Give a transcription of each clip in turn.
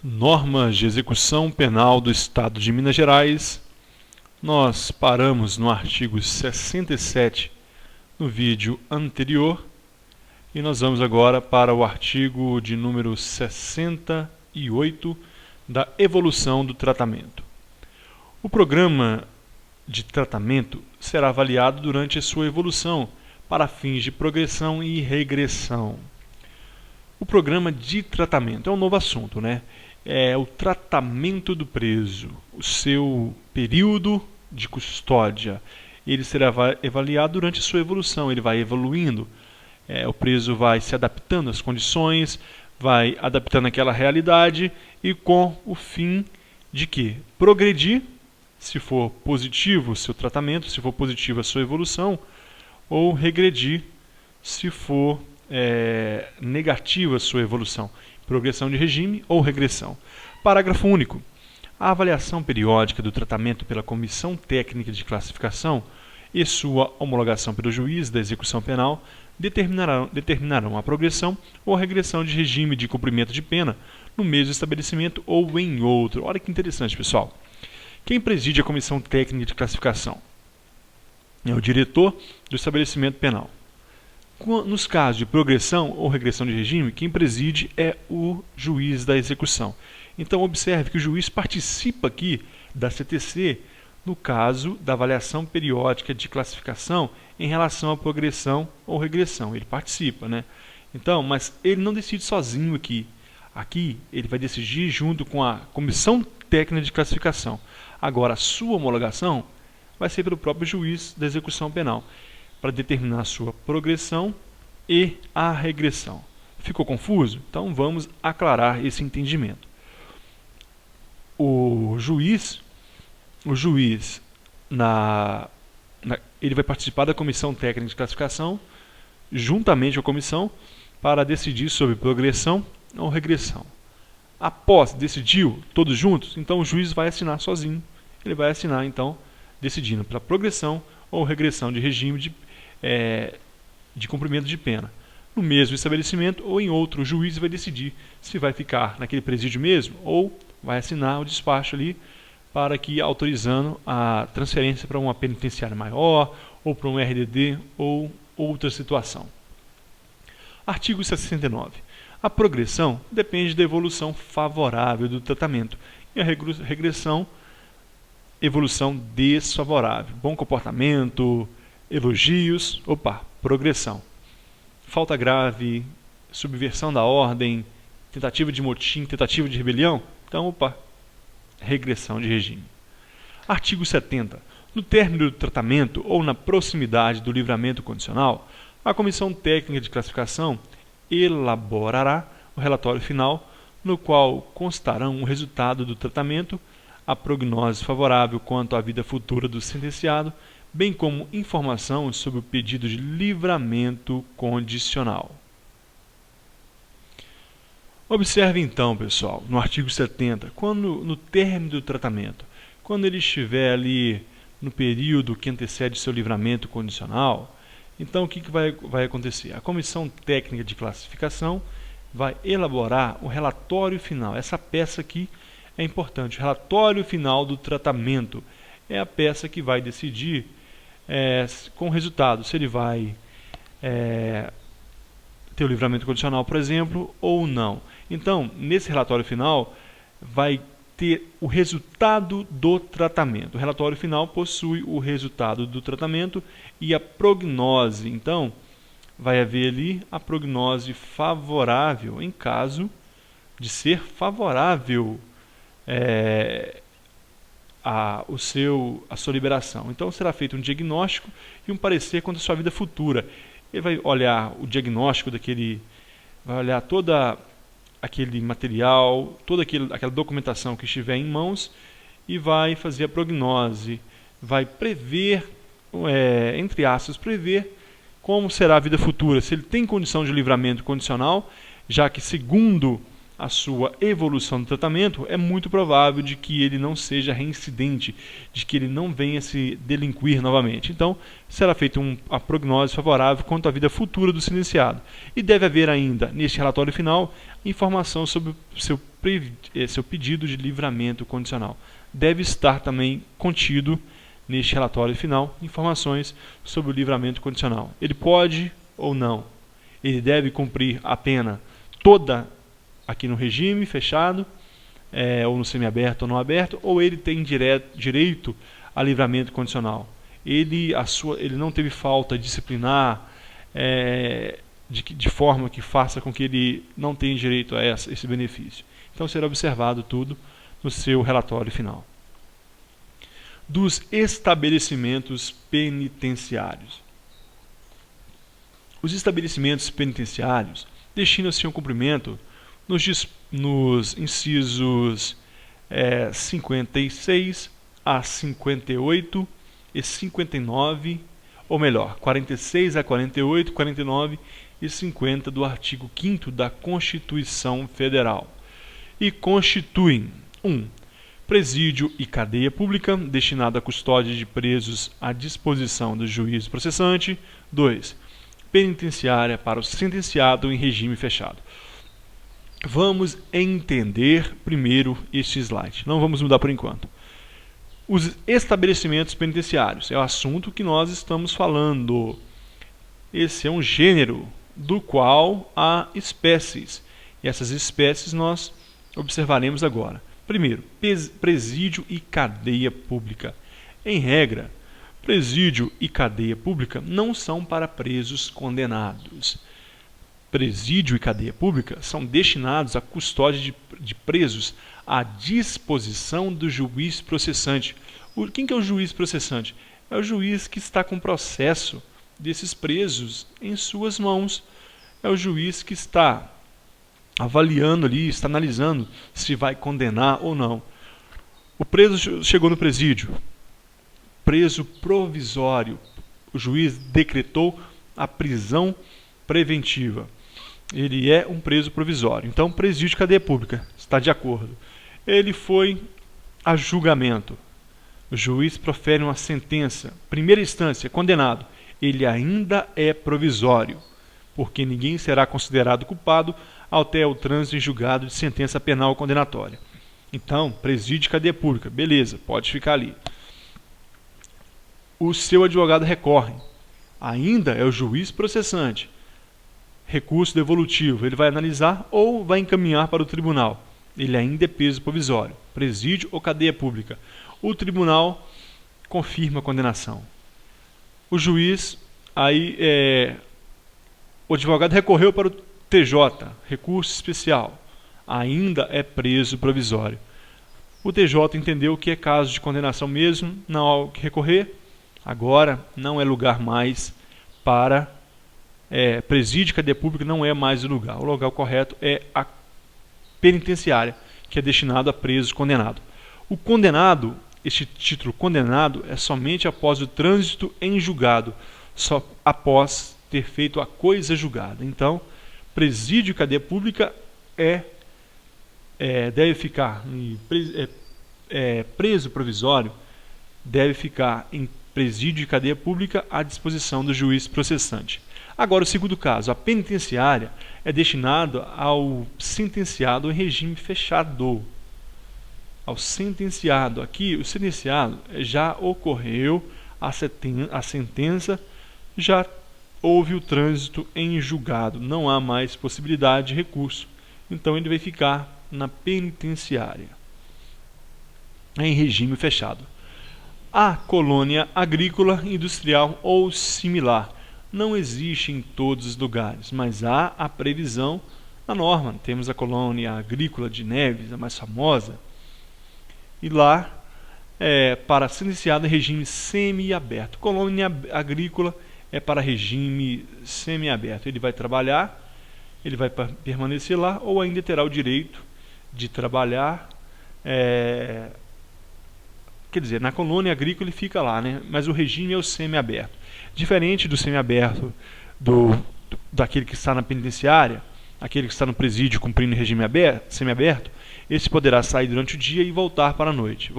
Normas de execução penal do Estado de Minas Gerais. Nós paramos no artigo 67 no vídeo anterior e nós vamos agora para o artigo de número 68 da evolução do tratamento. O programa de tratamento será avaliado durante a sua evolução para fins de progressão e regressão. O programa de tratamento é um novo assunto, né? É o tratamento do preso, o seu período de custódia. Ele será avaliado durante a sua evolução, ele vai evoluindo. O preso vai se adaptando às condições, vai adaptando àquela realidade e com o fim de que progredir, se for positivo o seu tratamento, se for positiva a sua evolução, ou regredir, se for negativa a sua evolução, progressão de regime ou regressão. Parágrafo único. A avaliação periódica do tratamento pela Comissão Técnica de Classificação e sua homologação pelo juiz da execução penal determinarão a progressão ou a regressão de regime de cumprimento de pena no mesmo estabelecimento ou em outro. Olha que interessante, pessoal. Quem preside a Comissão Técnica de Classificação é o diretor do estabelecimento penal. Nos casos de progressão ou regressão de regime, quem preside é o juiz da execução. Então, observe que o juiz participa aqui da CTC no caso da avaliação periódica de classificação em relação à progressão ou regressão. Ele participa, né? Então, mas ele não decide sozinho aqui. Aqui, ele vai decidir junto com a Comissão Técnica de Classificação. Agora, a sua homologação vai ser pelo próprio juiz da execução penal, para determinar a sua progressão e a regressão. Ficou confuso? Então vamos aclarar esse entendimento. O juiz ele vai participar da Comissão Técnica de Classificação, juntamente com a comissão, para decidir sobre progressão ou regressão. Após decidiu todos juntos, então o juiz vai assinar sozinho. Ele vai assinar, então, decidindo pela progressão ou regressão de regime de cumprimento de pena. No mesmo estabelecimento ou em outro, o juiz vai decidir se vai ficar naquele presídio mesmo ou vai assinar o despacho ali para que autorizando a transferência para uma penitenciária maior ou para um RDD ou outra situação. Artigo 69. A progressão depende da evolução favorável do tratamento e a regressão, evolução desfavorável. Bom comportamento, elogios, progressão. Falta grave, subversão da ordem, tentativa de motim, tentativa de rebelião, então, regressão de regime. Artigo 70. No término do tratamento ou na proximidade do livramento condicional, a Comissão Técnica de Classificação elaborará o relatório final, no qual constarão o resultado do tratamento, a prognose favorável quanto à vida futura do sentenciado, bem como informação sobre o pedido de livramento condicional. Observe então, pessoal, no artigo 70, quando no término do tratamento, quando ele estiver ali no período que antecede seu livramento condicional, então o que vai acontecer? A Comissão Técnica de Classificação vai elaborar o relatório final. Essa peça aqui é importante. O relatório final do tratamento é a peça que vai decidir com o resultado, se ele vai ter o livramento condicional, por exemplo, ou não. Então, nesse relatório final, vai ter o resultado do tratamento. O relatório final possui o resultado do tratamento e a prognose. Então, vai haver ali a prognose favorável, em caso de ser favorável a sua liberação. Então será feito um diagnóstico e um parecer quanto à sua vida futura. Ele vai olhar o diagnóstico vai olhar todo aquele material, toda aquela documentação que estiver em mãos e vai fazer a prognose, vai prever, entre aspas, prever como será a vida futura, se ele tem condição de livramento condicional, já que segundo a sua evolução do tratamento, é muito provável de que ele não seja reincidente, de que ele não venha se delinquir novamente. Então, será feita a prognose favorável quanto à vida futura do sentenciado. E deve haver ainda, neste relatório final, informação sobre o seu pedido de livramento condicional. Deve estar também contido, neste relatório final, informações sobre o livramento condicional. Ele pode ou não, ele deve cumprir a pena toda aqui no regime fechado, ou no semiaberto ou não aberto, ou ele tem direito a livramento condicional. Ele não teve falta disciplinar de forma que faça com que ele não tenha direito a esse benefício. Então será observado tudo no seu relatório final. Dos estabelecimentos penitenciários. Os estabelecimentos penitenciários destinam-se ao cumprimento nos incisos 56 a 58 e 59, ou melhor, 46 a 48, 49 e 50 do artigo 5º da Constituição Federal. E constituem 1. Presídio e cadeia pública, destinado à custódia de presos à disposição do juiz processante. 2. Penitenciária para o sentenciado em regime fechado. Vamos entender primeiro este slide. Não vamos mudar por enquanto. Os estabelecimentos penitenciários é o assunto que nós estamos falando. Esse é um gênero do qual há espécies. E essas espécies nós observaremos agora. Primeiro, presídio e cadeia pública. Em regra, presídio e cadeia pública não são para presos condenados. Presídio e cadeia pública são destinados à custódia de presos à disposição do juiz processante. Quem que é o juiz processante? É o juiz que está com o processo desses presos em suas mãos. É o juiz que está avaliando ali, está analisando se vai condenar ou não. O preso chegou no presídio, preso provisório. O juiz decretou a prisão preventiva. Ele é um preso provisório. Então, presídio e cadeia pública, está de acordo. Ele foi a julgamento. O juiz profere uma sentença. Primeira instância, condenado. Ele ainda é provisório, porque ninguém será considerado culpado até o trânsito em julgado de sentença penal condenatória. Então, presídio e cadeia pública, beleza, pode ficar ali. O seu advogado recorre. Ainda é o juiz processante. Recurso devolutivo, ele vai analisar ou vai encaminhar para o tribunal. Ele ainda é preso provisório, presídio ou cadeia pública. O tribunal confirma a condenação. O juiz, o advogado recorreu para o TJ, recurso especial, ainda é preso provisório. O TJ entendeu que é caso de condenação mesmo, não há o que recorrer. Agora não é lugar mais para presídio e cadeia pública, não é mais o lugar. O lugar correto é a penitenciária, que é destinado a presos condenados. O condenado, este título condenado, é somente após o trânsito em julgado, só após ter feito a coisa julgada. Então, presídio e cadeia pública deve ficar preso provisório, deve ficar em presídio e cadeia pública à disposição do juiz processante. Agora, o segundo caso, a penitenciária é destinada ao sentenciado em regime fechado. Ao sentenciado. Aqui, o sentenciado já ocorreu a sentença, já houve o trânsito em julgado, não há mais possibilidade de recurso. Então, ele vai ficar na penitenciária, em regime fechado. A colônia agrícola, industrial ou similar não existe em todos os lugares, mas há a previsão na norma. Temos a colônia agrícola de Neves, a mais famosa, e lá para sentenciado em regime semiaberto. Colônia agrícola é para regime semiaberto. Ele vai trabalhar, ele vai permanecer lá, ou ainda terá o direito de trabalhar. Quer dizer, na colônia agrícola ele fica lá, né? Mas o regime é o semiaberto. Diferente do semiaberto daquele que está na penitenciária, aquele que está no presídio cumprindo regime semiaberto, esse poderá sair durante o dia e voltar para a noite.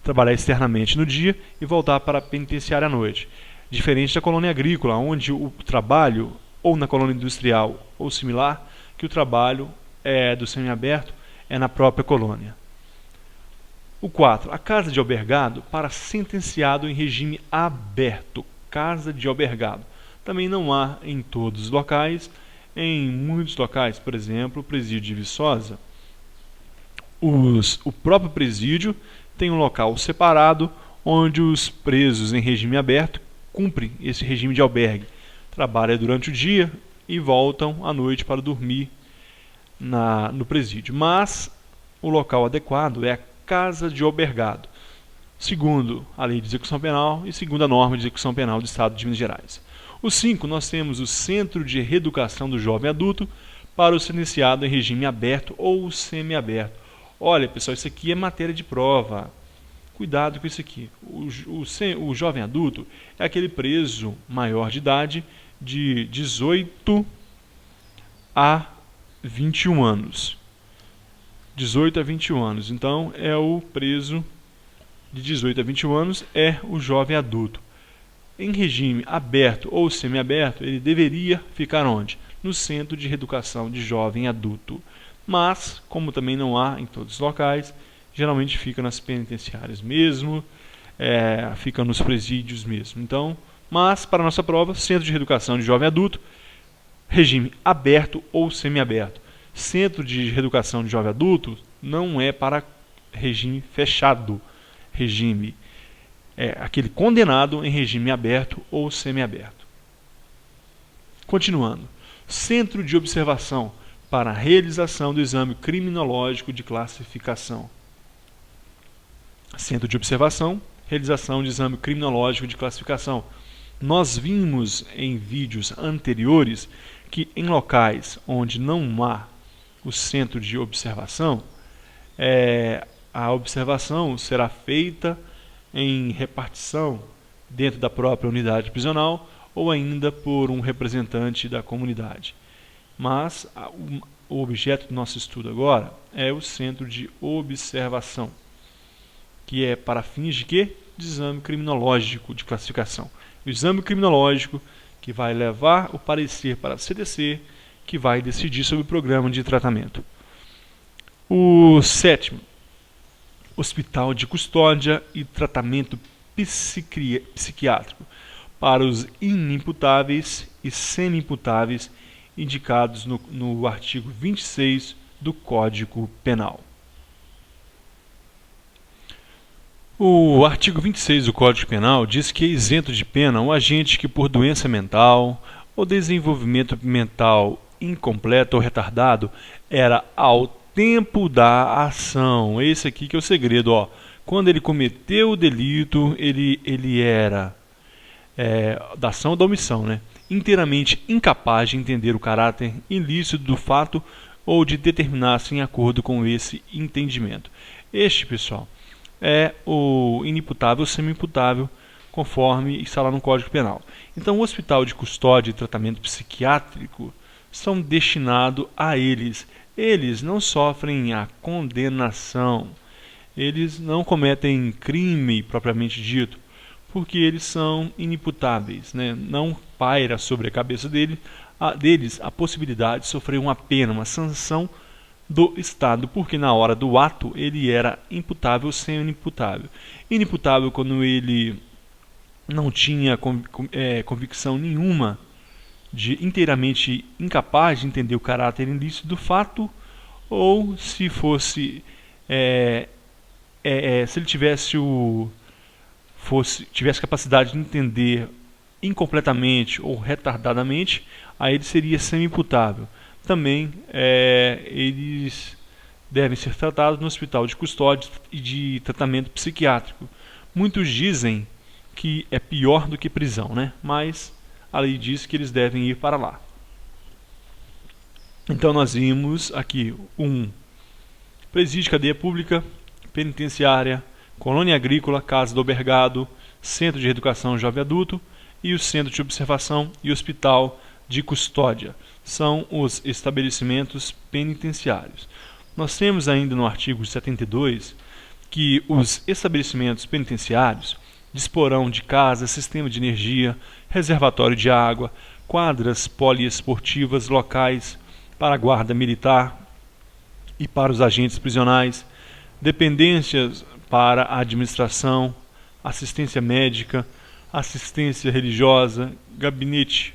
Trabalhar externamente no dia e voltar para a penitenciária à noite. Diferente da colônia agrícola, onde o trabalho, ou na colônia industrial ou similar, que o trabalho do semiaberto é na própria colônia. O 4. A casa de albergado para sentenciado em regime aberto. Casa de albergado. Também não há em todos os locais. Em muitos locais, por exemplo, o presídio de Viçosa, o próprio presídio tem um local separado onde os presos em regime aberto cumprem esse regime de albergue. Trabalham durante o dia e voltam à noite para dormir no presídio. Mas o local adequado é a casa de albergado, segundo a Lei de Execução Penal e segundo a norma de execução penal do Estado de Minas Gerais. O 5, nós temos o Centro de Reeducação do Jovem Adulto para o sentenciado em regime aberto ou semiaberto. Olha, pessoal, isso aqui é matéria de prova. Cuidado com isso aqui. O jovem adulto é aquele preso maior de idade de 18 a 21 anos. 18 a 21 anos. Então, é o preso de 18 a 21 anos, é o jovem adulto. Em regime aberto ou semiaberto, ele deveria ficar onde? No Centro de Reeducação de Jovem Adulto. Mas, como também não há em todos os locais, geralmente fica nas penitenciárias mesmo, fica nos presídios mesmo. Então, mas, para a nossa prova, Centro de Reeducação de Jovem Adulto, regime aberto ou semiaberto. Centro de Reeducação de Jovem Adulto não é para regime fechado. Regime aquele condenado em regime aberto ou semiaberto. Continuando. Centro de Observação para a realização do exame criminológico de classificação. Centro de Observação, realização de exame criminológico de classificação. Nós vimos em vídeos anteriores que em locais onde não há o centro de observação, a observação será feita em repartição dentro da própria unidade prisional ou ainda por um representante da comunidade. Mas o objeto do nosso estudo agora é o centro de observação, que é para fins de quê? De exame criminológico de classificação. O exame criminológico que vai levar o parecer para a CDC, que vai decidir sobre o programa de tratamento. O 7º, Hospital de Custódia e Tratamento Psiquiátrico para os inimputáveis e semi-imputáveis indicados no artigo 26 do Código Penal. O artigo 26 do Código Penal diz que é isento de pena um agente que, por doença mental ou desenvolvimento mental incompleto ou retardado, era ao tempo da ação. Esse aqui que é o segredo. Ó. Quando ele cometeu o delito, ele era da ação ou da omissão, né? Inteiramente incapaz de entender o caráter ilícito do fato ou de determinar-se em acordo com esse entendimento. Este, pessoal, é o inimputável ou semi-imputável, conforme está lá no Código Penal. Então, o hospital de custódia e tratamento psiquiátrico são destinados a eles. Eles não sofrem a condenação, eles não cometem crime propriamente dito, porque eles são inimputáveis, né? Não paira sobre a cabeça deles a possibilidade de sofrer uma pena, uma sanção do Estado, porque na hora do ato ele era imputável ou semi-imputável. Inimputável quando ele não tinha convicção nenhuma, inteiramente incapaz de entender o caráter ilícito do fato, ou se fosse se ele tivesse capacidade de entender incompletamente ou retardadamente, aí ele seria semi-imputável. Também eles devem ser tratados no hospital de custódia e de tratamento psiquiátrico. Muitos dizem que é pior do que prisão, né? Mas a lei diz que eles devem ir para lá. Então nós vimos aqui presídio, cadeia pública, penitenciária, colônia agrícola, casa do albergado, centro de reeducação jovem adulto e o centro de observação e hospital de custódia. são os estabelecimentos penitenciários. Nós temos ainda no artigo 72 que os estabelecimentos penitenciários disporão de casa, sistema de energia, reservatório de água, quadras poliesportivas, locais para a guarda militar e para os agentes prisionais, dependências para a administração, assistência médica, assistência religiosa, gabinete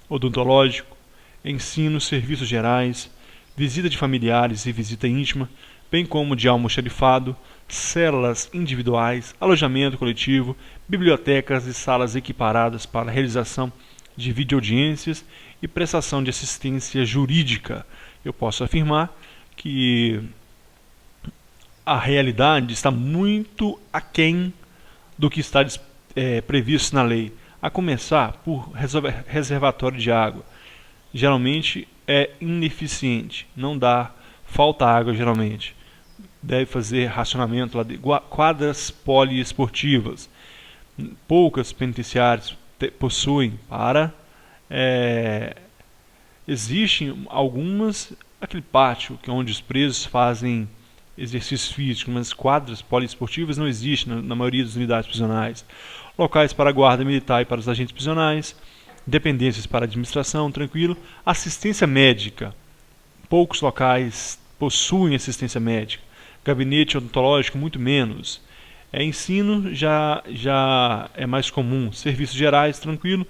odontológico, ensino, serviços gerais, visita de familiares e visita íntima, bem como de almoxarifado, celas individuais, alojamento coletivo, bibliotecas e salas equiparadas para a realização de videoaudiências e prestação de assistência jurídica. Eu posso afirmar que a realidade está muito aquém do que está previsto na lei, a começar por reservatório de água. Geralmente é ineficiente, não dá, falta água geralmente. Deve fazer racionamento lá de quadras poliesportivas. Poucas penitenciárias possuem para... existem algumas, aquele pátio que é onde os presos fazem exercício físico, mas quadras poliesportivas não existem na maioria das unidades prisionais. Locais para a guarda militar e para os agentes prisionais, dependências para a administração, tranquilo. Assistência médica. Poucos locais possuem assistência médica. Gabinete odontológico, muito menos. Ensino já é mais comum. Serviços gerais, tranquilo.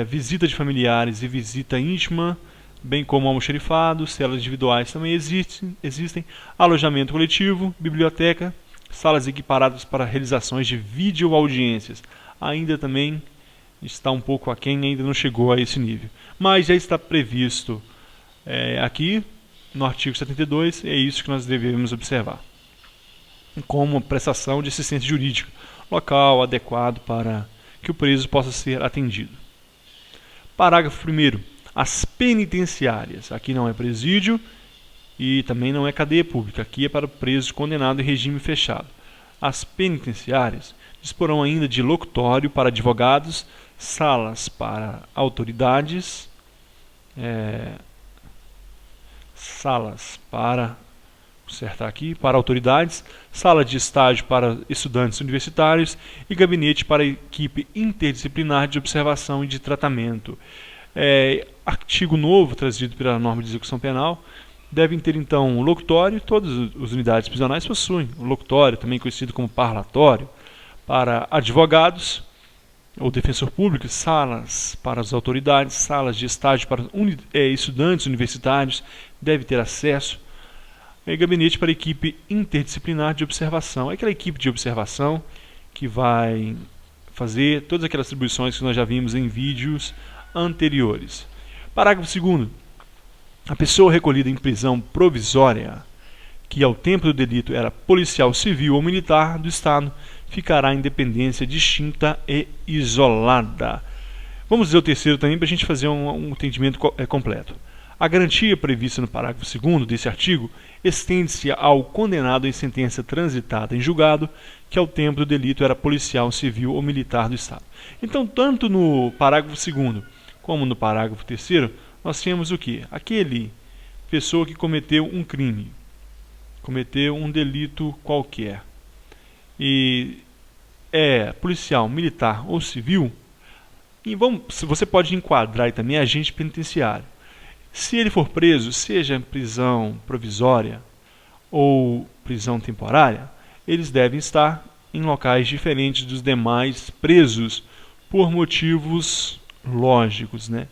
Visita de familiares e visita íntima, bem como almoxarifado, celas individuais também existem. Alojamento coletivo, biblioteca, salas equiparadas para realizações de videoaudiências. Ainda também está um pouco aquém, ainda não chegou a esse nível. Mas já está previsto aqui no artigo 72, é isso que nós devemos observar. Como prestação de assistência jurídica, local adequado para que o preso possa ser atendido. Parágrafo 1º. As penitenciárias. Aqui não é presídio e também não é cadeia pública. Aqui é para o preso condenado em regime fechado. As penitenciárias disporão ainda de locutório para advogados, salas para autoridades, salas para autoridades, sala de estágio para estudantes universitários e gabinete para a equipe interdisciplinar de observação e de tratamento. Artigo novo trazido pela norma de execução penal. Devem ter então um locutório, todas as unidades prisionais possuem um locutório, também conhecido como parlatório, para advogados ou defensor público, salas para as autoridades, salas de estágio para estudantes universitários, deve ter acesso. Gabinete para a equipe interdisciplinar de observação. É aquela equipe de observação que vai fazer todas aquelas atribuições que nós já vimos em vídeos anteriores. Parágrafo 2º. A pessoa recolhida em prisão provisória, que ao tempo do delito era policial civil ou militar do Estado, ficará em dependência distinta e isolada. Vamos dizer o terceiro também para a gente fazer um entendimento completo. A garantia prevista no parágrafo 2º desse artigo estende-se ao condenado em sentença transitada em julgado, que ao tempo do delito era policial civil ou militar do Estado. Então, tanto no parágrafo 2º como no parágrafo 3º, nós temos o quê? Aquele pessoa que cometeu um crime, cometeu um delito qualquer, e é policial, militar ou civil, e você pode enquadrar aí também agente penitenciário. Se ele for preso, seja em prisão provisória ou prisão temporária, eles devem estar em locais diferentes dos demais presos por motivos lógicos, né?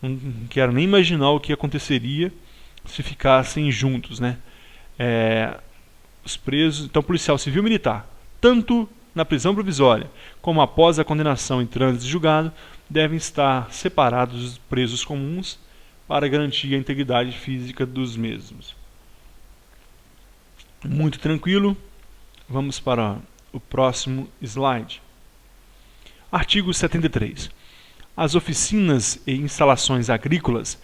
Não quero nem imaginar o que aconteceria se ficassem juntos, né? Os presos, então policial civil e militar, tanto na prisão provisória como após a condenação em trânsito julgado, devem estar separados dos presos comuns para garantir a integridade física dos mesmos. Muito tranquilo. Vamos para o próximo slide. Artigo 73. As oficinas e instalações agrícolas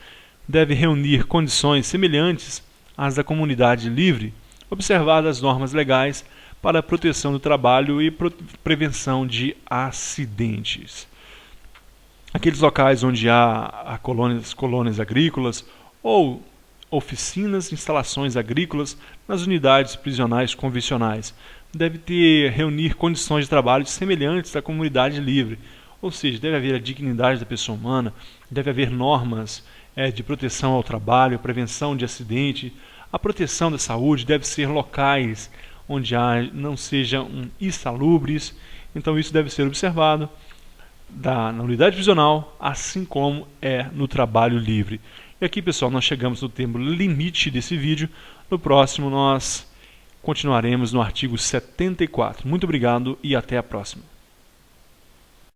devem reunir condições semelhantes às da comunidade livre, observadas as normas legais para a proteção do trabalho e prevenção de acidentes. aqueles locais onde há colônias agrícolas ou oficinas, instalações agrícolas nas unidades prisionais convencionais. Deve reunir condições de trabalho semelhantes à comunidade livre, ou seja, deve haver a dignidade da pessoa humana, deve haver normas de proteção ao trabalho, prevenção de acidente, a proteção da saúde, deve ser locais onde não sejam insalubres. Então isso deve ser observado na unidade prisional, assim como é no trabalho livre. E aqui, pessoal, nós chegamos no tempo limite desse vídeo. No próximo nós continuaremos no artigo 74. Muito obrigado e até a próxima.